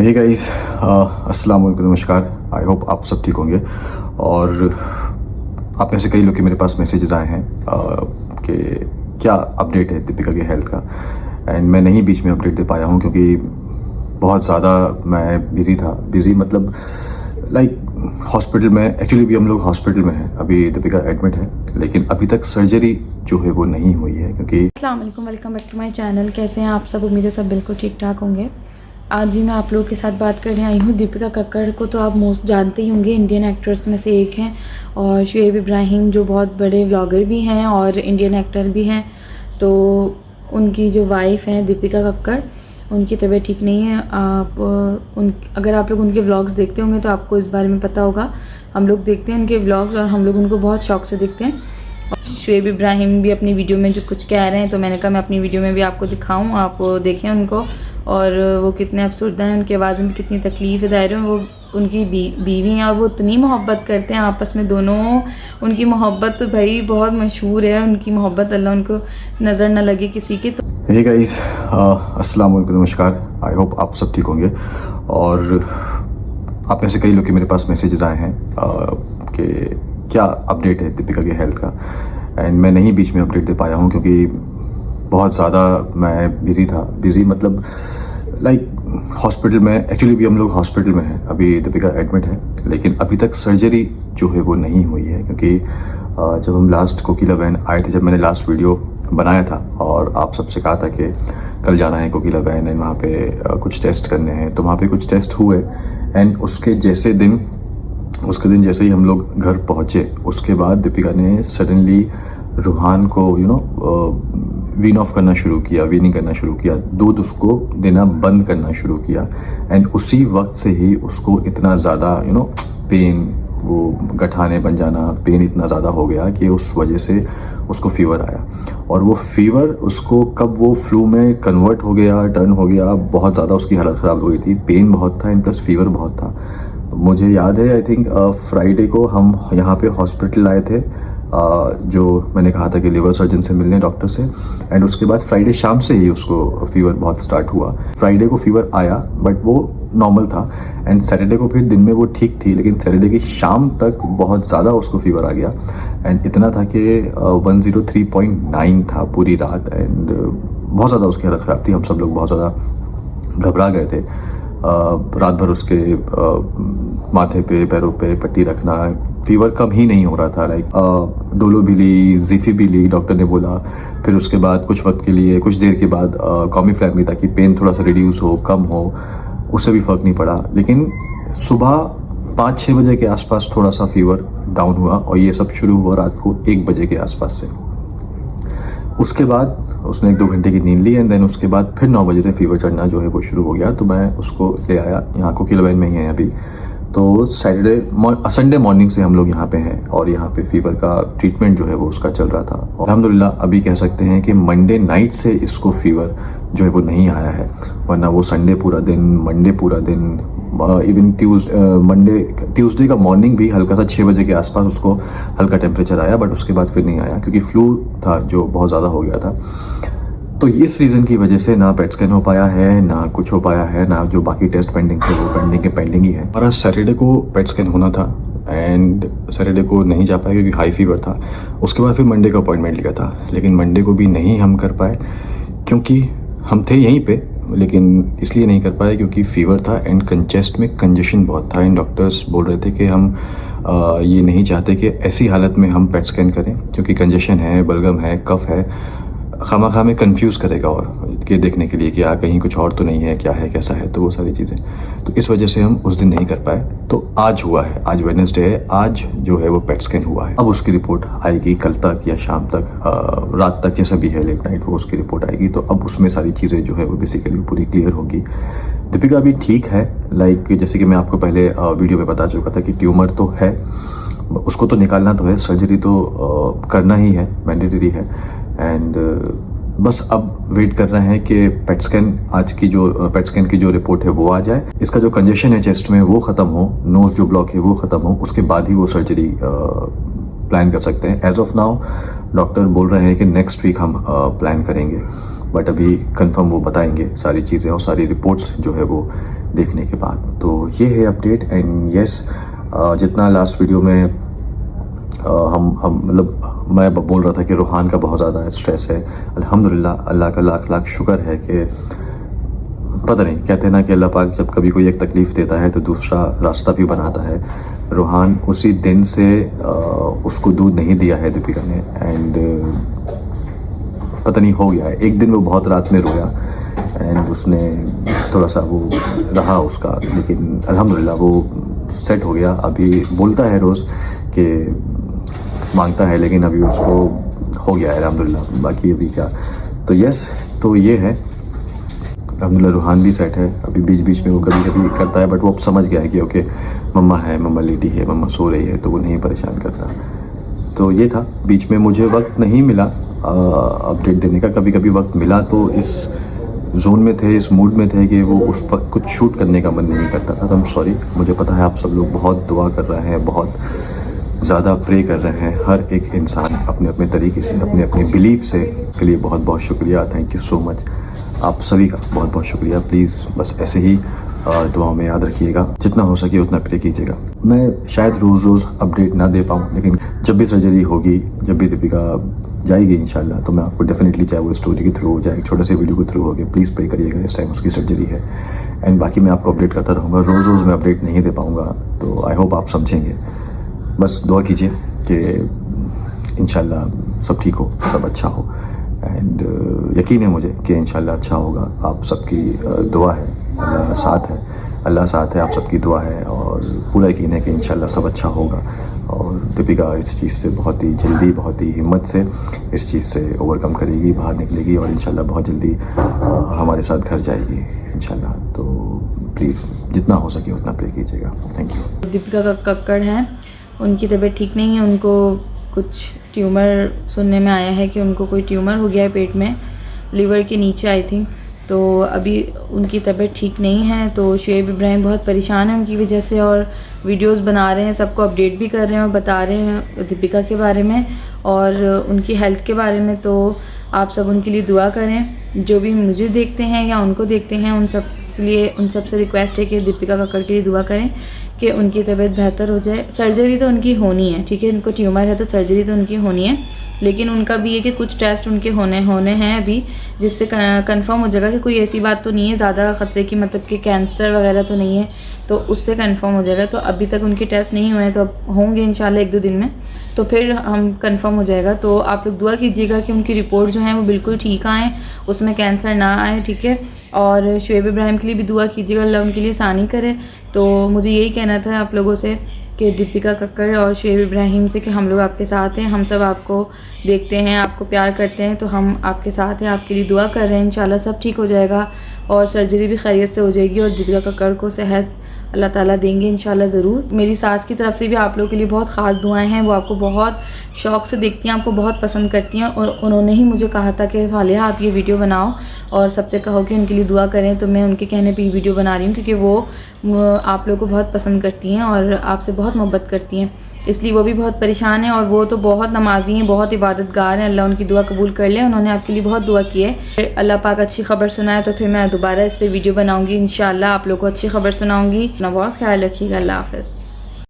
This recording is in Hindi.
हे गाइस, अस्सलाम वालेकुम, नमस्कार। आई होप आप सब ठीक होंगे। और आप में से कई लोग के मेरे पास मैसेजेस आए हैं कि क्या अपडेट है दीपिका की हेल्थ का। एंड मैं नहीं बीच में अपडेट दे पाया हूँ क्योंकि बहुत ज़्यादा मैं बिज़ी था। बिज़ी मतलब लाइक हॉस्पिटल में, एक्चुअली भी हम लोग हॉस्पिटल में हैं, अभी दीपिका एडमिट है, लेकिन अभी तक सर्जरी जो है वो नहीं हुई है क्योंकि। अस्सलाम वालेकुम, welcome back to my channel. कैसे हैं आप सब? उम्मीद है सब बिल्कुल ठीक ठाक होंगे। आज ही मैं आप लोगों के साथ बात करने आई हूँ। दीपिका कक्कड़ को तो आप मोस्ट जानते ही होंगे, इंडियन एक्टर्स में से एक हैं। और शुएब इब्राहिम जो बहुत बड़े व्लॉगर भी हैं और इंडियन एक्टर भी हैं, तो उनकी जो वाइफ हैं दीपिका कक्कड़, उनकी तबीयत ठीक नहीं है। अगर आप लोग उनके व्लॉग्स देखते होंगे तो आपको इस बारे में पता होगा। हम लोग देखते हैं उनके व्लॉग्स और हम लोग उनको बहुत शौक से देखते हैं। शुएब इब्राहिम भी अपनी वीडियो में जो कुछ कह रहे हैं, तो मैंने कहा मैं अपनी वीडियो में भी आपको दिखाऊं, आप देखें उनको। और वो कितने अफसरदा हैं, उनकी आवाज़ में भी कितनी तकलीफ़ है। ज़ाहिर है वो उनकी बीवी हैं और वो इतनी मोहब्बत करते हैं आपस में दोनों। उनकी मोहब्बत तो भाई बहुत मशहूर है, उनकी मोहब्बत, अल्लाह उनको नज़र न लगे किसी की। तो हे गाइस, अस्सलाम वालेकुम, नमस्कार। आई होप आप सब ठीक होंगे। और आप में से कई लोग के मेरे पास मैसेजेस आए हैं कि क्या अपडेट है दीपिका की हेल्थ का। एंड मैं नहीं बीच में अपडेट दे पाया हूँ क्योंकि बहुत ज़्यादा मैं बिज़ी था। बिज़ी मतलब लाइक हॉस्पिटल में, एक्चुअली भी हम लोग हॉस्पिटल में हैं, अभी दीपिका एडमिट है, लेकिन अभी तक सर्जरी जो है वो नहीं हुई है क्योंकि जब हम लास्ट कोकिला बहन आए थे, जब मैंने लास्ट वीडियो बनाया था और आप सबसे कहा था कि कल जाना है कोकिला बहन एंड वहाँ पे कुछ टेस्ट करने हैं, तो वहाँ पे कुछ टेस्ट हुए। एंड उसके दिन जैसे ही हम लोग घर पहुँचे, उसके बाद दीपिका ने सडनली रूहान को वीन ऑफ करना शुरू किया, वीनिंग करना शुरू किया, दूध उसको देना बंद करना शुरू किया। एंड उसी वक्त से ही उसको इतना ज़्यादा पेन, वो गठाने बन जाना, पेन इतना ज़्यादा हो गया कि उस वजह से उसको फीवर आया। और वो फीवर उसको कब वो फ्लू में कन्वर्ट हो गया, टर्न हो गया, बहुत ज़्यादा उसकी हालत ख़राब हो गई थी। पेन बहुत था एंड प्लस फीवर बहुत था। मुझे याद है, आई थिंक फ्राइडे को हम यहाँ पे हॉस्पिटल आए थे, जो मैंने कहा था कि लिवर सर्जन से मिलने, डॉक्टर से। एंड उसके बाद फ्राइडे शाम से ही उसको फीवर बहुत स्टार्ट हुआ। फ्राइडे को फीवर आया बट वो नॉर्मल था। एंड सैटरडे को फिर दिन में वो ठीक थी, लेकिन सैटरडे की शाम तक बहुत ज़्यादा उसको फीवर आ गया। एंड इतना था कि 103.9 था पूरी रात। एंड बहुत ज़्यादा उसकी हालत ख़राब थी। हम सब लोग बहुत ज़्यादा घबरा गए थे। रात भर उसके माथे पे, पैरों पे पट्टी रखना, फीवर कम ही नहीं हो रहा था। लाइक डोलो भी ली, ज़िफी भी ली, डॉक्टर ने बोला। फिर उसके बाद कुछ वक्त के लिए, कुछ देर के बाद कॉमीफ्लैम भी, ताकि पेन थोड़ा सा रिड्यूस हो, कम हो। उससे भी फ़र्क नहीं पड़ा। लेकिन सुबह 5-6 बजे के आसपास थोड़ा सा फीवर डाउन हुआ और ये सब शुरू हुआ रात को 1 बजे के आसपास से। उसके बाद उसने 1-2 घंटे की नींद ली एंड देन उसके बाद फिर 9 बजे से फीवर चढ़ना जो है वो शुरू हो गया। तो मैं उसको ले आया, यहाँ कोकिला बहन में ही है अभी। तो संडे मॉर्निंग से हम लोग यहाँ पे हैं और यहाँ पे फीवर का ट्रीटमेंट जो है वो उसका चल रहा था। और अल्हम्दुलिल्लाह अभी कह सकते हैं कि मंडे नाइट से इसको फीवर जो है वो नहीं आया है, वरना वो संडे पूरा दिन, मंडे पूरा दिन, इवन ट्यूसडे का मॉर्निंग भी हल्का सा 6 बजे के आसपास उसको हल्का टेम्परेचर आया, बट उसके बाद फिर नहीं आया क्योंकि फ्लू था जो बहुत ज़्यादा हो गया था। तो इस रीज़न की वजह से ना पेट स्कैन हो पाया है, ना कुछ हो पाया है, ना जो बाकी टेस्ट पेंडिंग थे वो पेंडिंग ही है। हमारा सैटरडे को पेट स्कैन होना था एंड सैटरडे को नहीं जा पाए क्योंकि हाई फीवर था। उसके बाद फिर मंडे का अपॉइंटमेंट लिया था, लेकिन मंडे को भी नहीं हम कर पाए क्योंकि हम थे यहीं पे, लेकिन इसलिए नहीं कर पाए क्योंकि फ़ीवर था एंड चेस्ट में कंजेशन बहुत था। एंड डॉक्टर्स बोल रहे थे कि हम ये नहीं चाहते कि ऐसी हालत में हम पेट स्कैन करें क्योंकि कंजेशन है, बलगम है, कफ है, खामा में कंफ्यूज करेगा और के देखने के लिए कि कहीं कुछ और तो नहीं है, क्या है, कैसा है, तो वो सारी चीज़ें। तो इस वजह से हम उस दिन नहीं कर पाए। तो आज हुआ है, आज वेडनेसडे है, आज जो है वो पेट स्कैन हुआ है। अब उसकी रिपोर्ट आएगी कल तक या शाम तक, रात तक, जैसा भी है, लेट नाइट वो उसकी रिपोर्ट आएगी। तो अब उसमें सारी चीज़ें जो है वो बेसिकली पूरी क्लियर होगी। दीपिका अभी ठीक है, लाइक जैसे कि मैं आपको पहले वीडियो में बता चुका था कि ट्यूमर तो है, उसको तो निकालना तो है, सर्जरी तो करना ही है, मैंडेटरी है। एंड बस अब वेट कर रहे हैं कि पेट स्कैन की जो रिपोर्ट है वो आ जाए, इसका जो कंजेशन है चेस्ट में वो ख़त्म हो, नोज़ जो ब्लॉक है वो ख़त्म हो, उसके बाद ही वो सर्जरी प्लान कर सकते हैं। एज ऑफ नाउ डॉक्टर बोल रहे हैं कि नेक्स्ट वीक हम प्लान करेंगे, बट अभी कंफर्म वो बताएंगे सारी चीज़ें और सारी रिपोर्ट्स जो है वो देखने के बाद। तो ये है अपडेट। एंड यस, जितना लास्ट वीडियो में हम मतलब मैं बोल रहा था कि रूहान का बहुत ज़्यादा स्ट्रेस है, अल्हम्दुलिल्लाह अल्लाह का लाख लाख शुक्र है कि पता नहीं, कहते हैं ना कि अल्लाह पाक जब कभी कोई एक तकलीफ़ देता है तो दूसरा रास्ता भी बनाता है। रूहान उसी दिन से उसको दूध नहीं दिया है दीपिका ने, एंड पता नहीं हो गया है। एक दिन वो बहुत रात में रोया एंड उसने थोड़ा सा वो रहा उसका, लेकिन अल्हम्दुलिल्लाह वो सेट हो गया। अभी बोलता है रोज़ कि मांगता है, लेकिन अभी उसको हो गया है अल्हम्दुलिल्लाह। बाकी अभी क्या, तो यस, तो ये है अल्हम्दुलिल्लाह। रूहान भी सेट है। अभी बीच बीच में वो कभी कभी करता है, बट वो अब समझ गया है कि ओके मम्मा है, मम्मा लेटी है, मम्मा सो रही है, तो वो नहीं परेशान करता। तो ये था, बीच में मुझे वक्त नहीं मिला अपडेट देने का। कभी कभी वक्त मिला तो इस जोन में थे, इस मूड में थे कि वो उस वक्त कुछ शूट करने का मन नहीं करता था। तो I'm सॉरी, मुझे पता है आप सब लोग बहुत दुआ कर रहे हैं, बहुत ज़्यादा प्रे कर रहे हैं। हर एक इंसान अपने अपने तरीके से, अपने अपने बिलीफ से के लिए बहुत बहुत शुक्रिया। थैंक यू सो मच, आप सभी का बहुत बहुत शुक्रिया। प्लीज़ बस ऐसे ही दुआओं में याद रखिएगा, जितना हो सके उतना प्रे कीजिएगा। मैं शायद रोज़ रोज़ अपडेट ना दे पाऊँ, लेकिन जब भी सर्जरी होगी, जब भी दीपिका जाएगी इंशाल्लाह, तो मैं आपको डेफिनेटली, चाहे वो स्टोरी के थ्रू हो, चाहे एक छोटे से वीडियो के थ्रू हो गया, प्लीज़ प्रे करिएगा। इस टाइम उसकी सर्जरी है, एंड बाकी मैं आपको अपडेट करता रहूँगा। रोज़ रोज़ मैं अपडेट नहीं दे पाऊँगा, तो आई होप आप समझेंगे। बस दुआ कीजिए कि इंशाल्लाह सब ठीक हो, सब अच्छा हो, एंड यकीन है मुझे कि इंशाल्लाह अच्छा होगा। आप सबकी दुआ है, अल्लाह साथ है, अल्लाह साथ है, आप सबकी दुआ है, और पूरा यकीन है कि इंशाल्लाह सब अच्छा होगा। और दीपिका इस चीज़ से बहुत ही जल्दी, बहुत ही हिम्मत से इस चीज़ से ओवरकम करेगी, बाहर निकलेगी, और इंशाल्लाह बहुत जल्दी हमारे साथ घर जाएगी इंशाल्लाह। तो प्लीज़ जितना हो सके उतना प्रे कीजिएगा। Thank you. दीपिका का कक्कड़ हैं, उनकी तबीयत ठीक नहीं है। उनको कुछ ट्यूमर सुनने में आया है कि उनको कोई ट्यूमर हो गया है पेट में, लीवर के नीचे आई थिंक। तो अभी उनकी तबीयत ठीक नहीं है। तो शुएब इब्राहिम बहुत परेशान है उनकी वजह से, और वीडियोस बना रहे हैं, सबको अपडेट भी कर रहे हैं और बता रहे हैं दीपिका के बारे में और उनकी हेल्थ के बारे में। तो आप सब उनके लिए दुआ करें। जो भी मुझे देखते हैं या उनको देखते हैं, उन सब के लिए, उन सब से रिक्वेस्ट है कि दीपिका कक्कड़ के लिए दुआ करें कि उनकी तबीयत बेहतर हो जाए। सर्जरी तो उनकी होनी है, ठीक है, उनको ट्यूमर है तो सर्जरी तो उनकी होनी है, लेकिन उनका भी है कि कुछ टेस्ट उनके होने हैं अभी, जिससे कंफर्म हो जाएगा कि कोई ऐसी बात तो नहीं है ज़्यादा ख़तरे की, मतलब कि कैंसर वगैरह तो नहीं है, तो उससे कंफर्म हो जाएगा। तो अभी तक उनके टेस्ट नहीं हुए हैं, तो अब होंगे इंशाल्लाह 1-2 दिन में, तो फिर हम कंफर्म हो जाएगा। तो आप लोग दुआ कीजिएगा कि उनकी रिपोर्ट जो है वो बिल्कुल ठीक आएँ, उसमें कैंसर ना आए, ठीक है। और शुएब इब्राहिम के लिए भी दुआ कीजिएगा, अल्लाह उनके लिए आसानी करे। तो मुझे यही कहना था आप लोगों से कि दीपिका कक्कड़ और शुएब इब्राहिम से कि हम लोग आपके साथ हैं, हम सब आपको देखते हैं, आपको प्यार करते हैं, तो हम आपके साथ हैं, आपके लिए दुआ कर रहे हैं। इंशाल्लाह सब ठीक हो जाएगा और सर्जरी भी खैरियत से हो जाएगी और दीपिका कक्कड़ को सेहत अल्लाह ताला देंगे इंशाल्लाह ज़रूर। मेरी सास की तरफ से भी आप लोगों के लिए बहुत ख़ास दुआएं हैं। वो आपको बहुत शौक़ से देखती हैं, आपको बहुत पसंद करती हैं, और उन्होंने ही मुझे कहा था कि सालिहा आप ये वीडियो बनाओ और सबसे कहो कि उनके लिए दुआ करें। तो मैं उनके कहने पे ये वीडियो बना रही हूँ, क्योंकि वो आप लोगों को बहुत पसंद करती हैं और आपसे बहुत मोहब्बत करती हैं, इसलिए वो भी बहुत परेशान है। और वो तो बहुत नमाजी हैं, बहुत इबादतगार हैं, अल्लाह उनकी दुआ कबूल कर ले। उन्होंने आपके लिए बहुत दुआ की है। फिर अल्लाह पाक अच्छी खबर सुनाए तो फिर मैं दोबारा इस पर वीडियो बनाऊँगी इंशाल्लाह, आप लोगों को अच्छी खबर सुनाऊँगी। अपना बहुत ख्याल रखिएगा। अल्लाह हाफ़िज़।